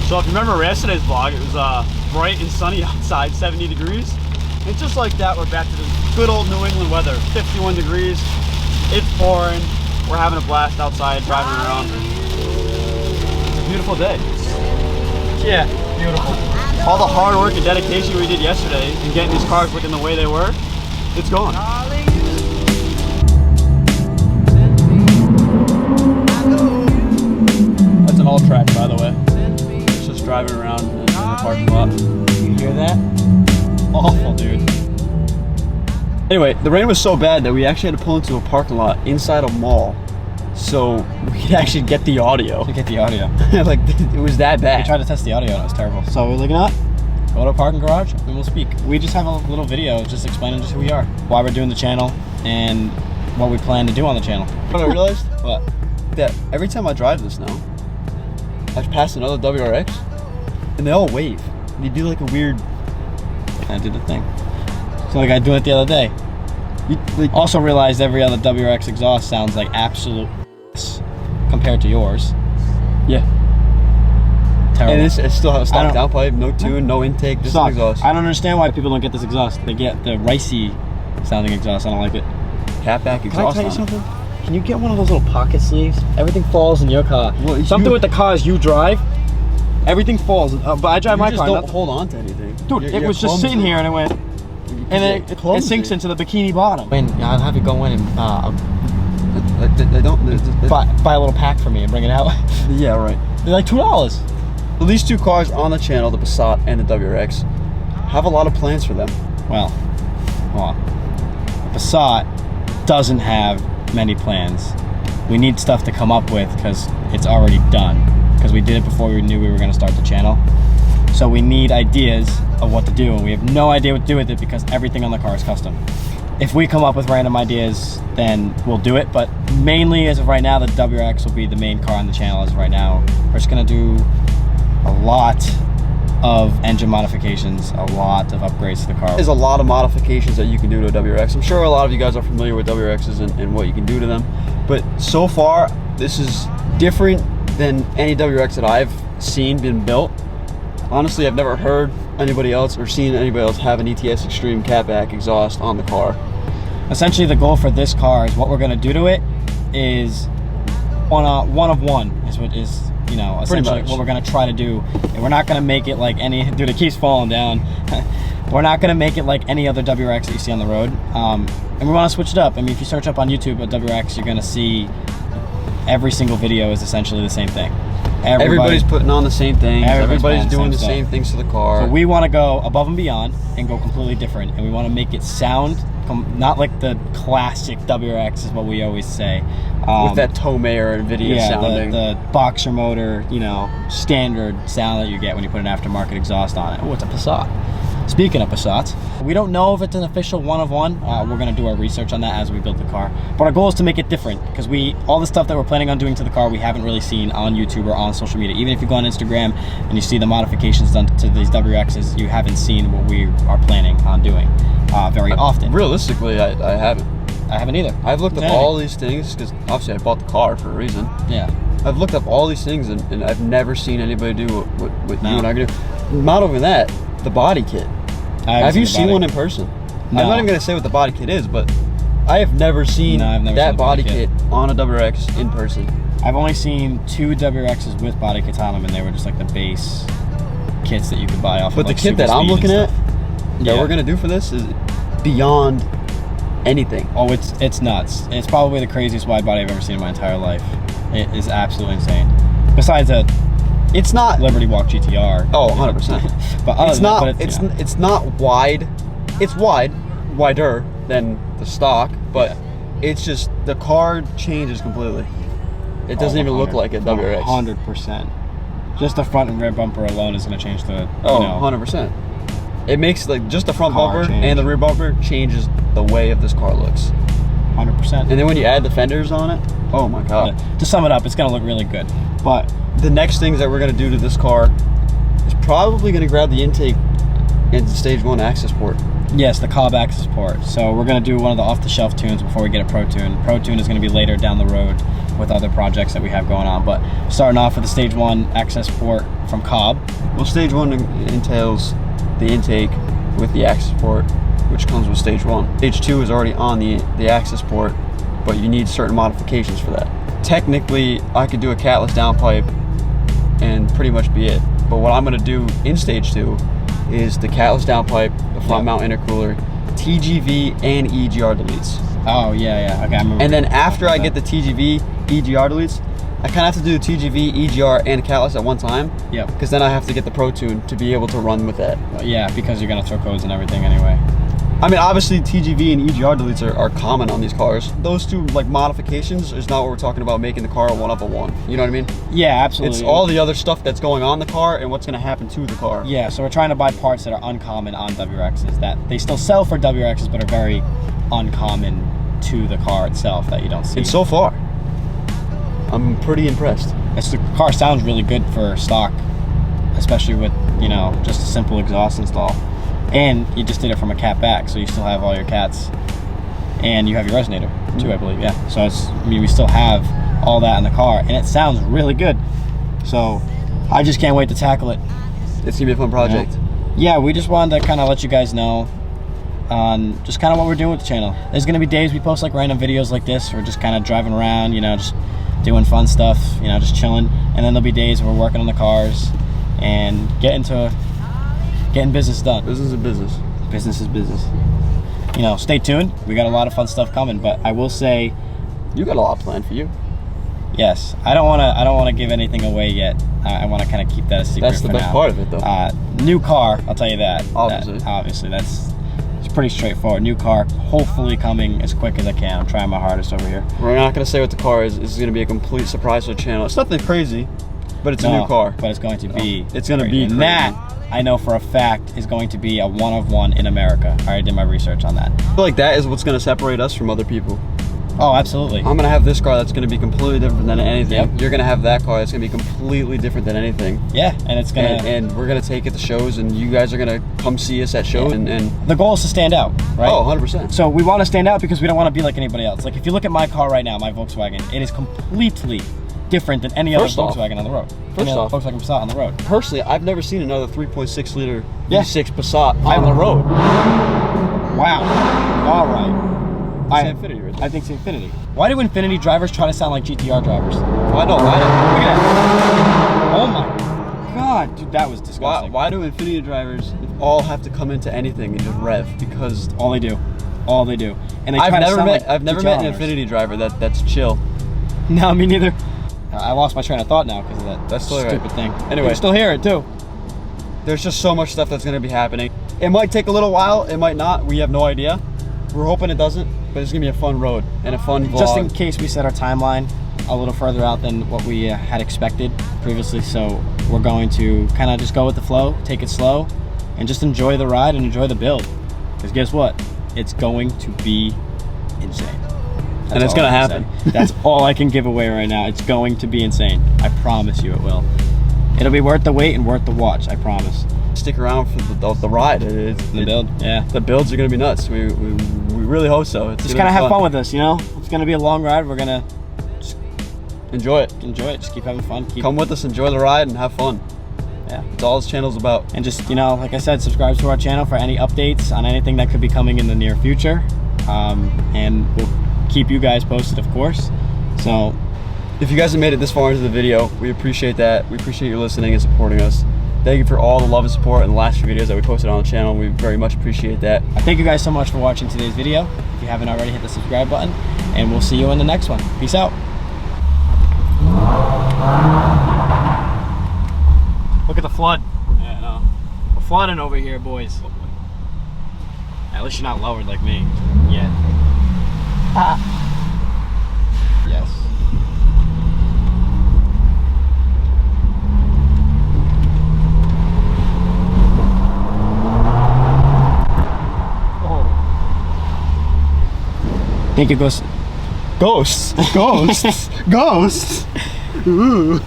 So if you remember yesterday's vlog, it was bright and sunny outside, 70 degrees. And just like that, we're back to the good old New England weather, 51 degrees. It's pouring. We're having a blast outside, driving around. It's a beautiful day. Yeah, beautiful. All the hard work and dedication we did yesterday in getting these cars looking the way they were, it's gone. That's an all track, by the way. It's just driving around in the parking lot. You hear that? Awful, dude. Anyway, the rain was so bad that we actually had to pull into a parking lot inside a mall so we could actually get the audio. To get the audio. Like, it was that bad. We tried to test the audio and it was terrible. So we're looking at Go to a parking garage and we'll speak. We just have a little video just explaining just who we are, why we're doing the channel, and what we plan to do on the channel. what I realized? What? That every time I drive this now, I pass another WRX and they all wave. They do like a weird... I did the thing. So like I do it the other day. Also realized every other WRX exhaust sounds like absolute compared to yours. Yeah. Terrible. And it still has a stock downpipe, no tune, no intake, just an exhaust. I don't understand why people don't get this exhaust. They get the ricey sounding exhaust. I don't like it. Catback exhaust. Can I tell you something? Can you get one of those little pocket sleeves? Everything falls in your car. Well, something with the cars you drive, everything falls. But I drive my car. Don't hold on to anything. Dude, it was just sitting here and it went, and it sinks into the bikini bottom. And I'll have you go in and they don't. buy a little pack for me and bring it out. Yeah, right. They're like $2. Well, these two cars on the channel, the Passat and the WRX, have a lot of plans for them. Well, the Passat doesn't have many plans. We need stuff to come up with because it's already done. Because we did it before we knew we were going to start the channel. So we need ideas of what to do, and we have no idea what to do with it because everything on the car is custom. If we come up with random ideas, then we'll do it. But mainly, as of right now, the WRX will be the main car on the channel. As of right now, we're just going to do a lot of engine modifications, a lot of upgrades to the car. There's a lot of modifications that you can do to a WRX. I'm sure a lot of you guys are familiar with WRXs and what you can do to them. But so far, this is different than any WRX that I've seen been built. Honestly, I've never heard anybody else or seen anybody else have an ETS Extreme catback exhaust on the car. Essentially, the goal for this car is what we're going to do to it is one of one is what is, you know, essentially what we're going to try to do. And we're not going to make it like any, dude, it keeps falling down. We're not going to make it like any other WRX that you see on the road. And we want to switch it up. I mean, if you search up on YouTube a WRX, you're going to see every single video is essentially the same thing. Everybody's putting on the same things. Everybody's doing the same stuff. things to the car. So we want to go above and beyond and go completely different. And we want to make it sound not like the classic WRX is what we always say. With that Tomayer and video sounding. The boxer motor, you know, standard sound that you get when you put an aftermarket exhaust on it. Oh, it's a Passat. Speaking of Passats, we don't know if it's an official one of one. We're going to do our research on that as we build the car. But our goal is to make it different because all the stuff that we're planning on doing to the car, we haven't really seen on YouTube or on social media. Even if you go on Instagram and you see the modifications done to these WRXs, you haven't seen what we are planning on doing very often. Realistically, I haven't. I haven't either. I've looked up all these things because obviously I bought the car for a reason. Yeah. I've looked up all these things and I've never seen anybody do what you and I can do. Not only that, the body kit. Have you seen one in person? No. I'm not even going to say what the body kit is, but I have never seen that body kit on a WRX in person. I've only seen 2 WRXs with body kits on them, and they were just like the base kits that you could buy off But of, like, the kit that I'm looking at, that we're going to do for this is beyond anything. Oh, it's nuts. It's probably the craziest wide body I've ever seen in my entire life. It is absolutely insane. Besides it's not Liberty Walk GTR. Oh, 100%. But it's not wide. It's wider than the stock, but it's just the car changes completely. It doesn't even look like a WRX. 100%. Just the front and rear bumper alone is going to change the. 100%. It makes like just the front bumper and the rear bumper changes the way of this car looks. 100%. And then when you add the fenders on it, oh my god. To sum it up, it's going to look really good. But the next things that we're going to do to this car is probably going to grab the intake and the stage 1 access port. Yes, the Cobb access port. So we're gonna do one of the off-the-shelf tunes before we get a Pro Tune. Pro Tune is gonna be later down the road with other projects that we have going on. But starting off with the Stage 1 access port from Cobb. Well, Stage 1 entails the intake with the access port, which comes with Stage 1. Stage 2 is already on the access port, but you need certain modifications for that. Technically, I could do a catless downpipe and pretty much be it. But what I'm gonna do in Stage 2 is the catless downpipe, the front mount intercooler, TGV, and EGR deletes. Oh, yeah. Okay, I remember. And then after I get the TGV, EGR deletes, I kind of have to do the TGV, EGR, and catless at one time. Yep. Because then I have to get the Pro Tune to be able to run with that. Yeah, because you're gonna throw codes and everything anyway. I mean, obviously TGV and EGR deletes are common on these cars. Those two like modifications is not what we're talking about making the car a one of a one. You know what I mean? Yeah, absolutely. It's all the other stuff that's going on the car and what's going to happen to the car. Yeah, so we're trying to buy parts that are uncommon on WRXs that they still sell for WRXs but are very uncommon to the car itself that you don't see. And so far, I'm pretty impressed. The car sounds really good for stock, especially with, you know, just a simple exhaust install. And you just did it from a cat back, so you still have all your cats. And you have your resonator too, I believe, yeah. So it's, I mean, we still have all that in the car, and it sounds really good. So I just can't wait to tackle it. It's gonna be a fun project. Yeah, we just wanted to kind of let you guys know on just kind of what we're doing with the channel. There's gonna be days we post like random videos like this. We're just kind of driving around, you know, just doing fun stuff, you know, just chilling. And then there'll be days where we're working on the cars and getting business done. Business is business. Business is business. You know, stay tuned. We got a lot of fun stuff coming, but I will say, you got a lot planned for you. yes, I don't want to give anything away yet. I want to kind of keep that a secret. That's the for best now. part of it, though. New car, I'll tell you that. Obviously. Obviously, it's pretty straightforward. New car, hopefully coming as quick as I can. I'm trying my hardest over here. We're not gonna say what the car is. This is gonna be a complete surprise for the channel. It's nothing crazy, but it's a new car. But it's going to be. It's gonna crazy. be And that, I know for a fact, is going to be a one of one in America. I already did my research on that. I feel like that is what's gonna separate us from other people. Oh, absolutely. I'm gonna have this car that's gonna be completely different than anything. Yep. You're gonna have that car that's gonna be completely different than anything. Yeah, and it's gonna. And we're gonna take it to shows, and you guys are gonna come see us at shows. Yeah. And the goal is to stand out, right? oh, 100%. So we want to stand out because we don't want to be like anybody else. Like if you look at my car right now, my Volkswagen, it is completely different than any other First off- Volkswagen on the road. first Any other off- Volkswagen Passat on the road. Personally, I've never seen another 3.6 liter Yeah. V6 Passat on the road. Wow. All right. It's Infinity right there. I think it's Infinity. Why do Infinity drivers try to sound like GTR drivers? Why not? Why Look at that. Oh my God, dude, that was disgusting. why do Infinity drivers all have to come into anything and just rev? Because All they do. All they do. And they I've try to never sound met like I've never GTR met an owners. Infinity driver that's chill. No, me neither. I lost my train of thought now because of that That's totally stupid right. thing. Anyway. You can still hear it too. There's just so much stuff that's gonna be happening. It might take a little while, it might not. We have no idea. We're hoping it doesn't, but it's gonna be a fun road and a fun vlog. Just in case we set our timeline a little further out than what we had expected previously, so we're going to kind of just go with the flow, take it slow, and just enjoy the ride and enjoy the build. Because guess what? It's going to be insane. And it's all gonna I can happen. say. That's all I can give away right now. It's going to be insane. I promise you it will. It'll be worth the wait and worth the watch, I promise. Stick around for the ride. The build, yeah. The builds are gonna be nuts. We really hope so. It's Just gonna kind of be have fun with this, you know? It's going to be a long ride. We're going to Enjoy it. enjoy it. Just keep having fun. Come with us, enjoy the ride, and have fun. Yeah. That's all this channel's about. And just, you know, like I said, subscribe to our channel for any updates on anything that could be coming in the near future. And we'll keep you guys posted, of course. So, If you guys have made it this far into the video, we appreciate that. We appreciate you listening and supporting us. Thank you for all the love and support in the last few videos that we posted on the channel. We very much appreciate that. I thank you guys so much for watching today's video. If you haven't already, hit the subscribe button. And we'll see you in the next one. Peace out. Look at the flood. Yeah, no. We're flooding over here, boys. At least you're not lowered like me. Yet. Yes. Think it goes. Ghosts. Ghosts. Ghosts. Ooh.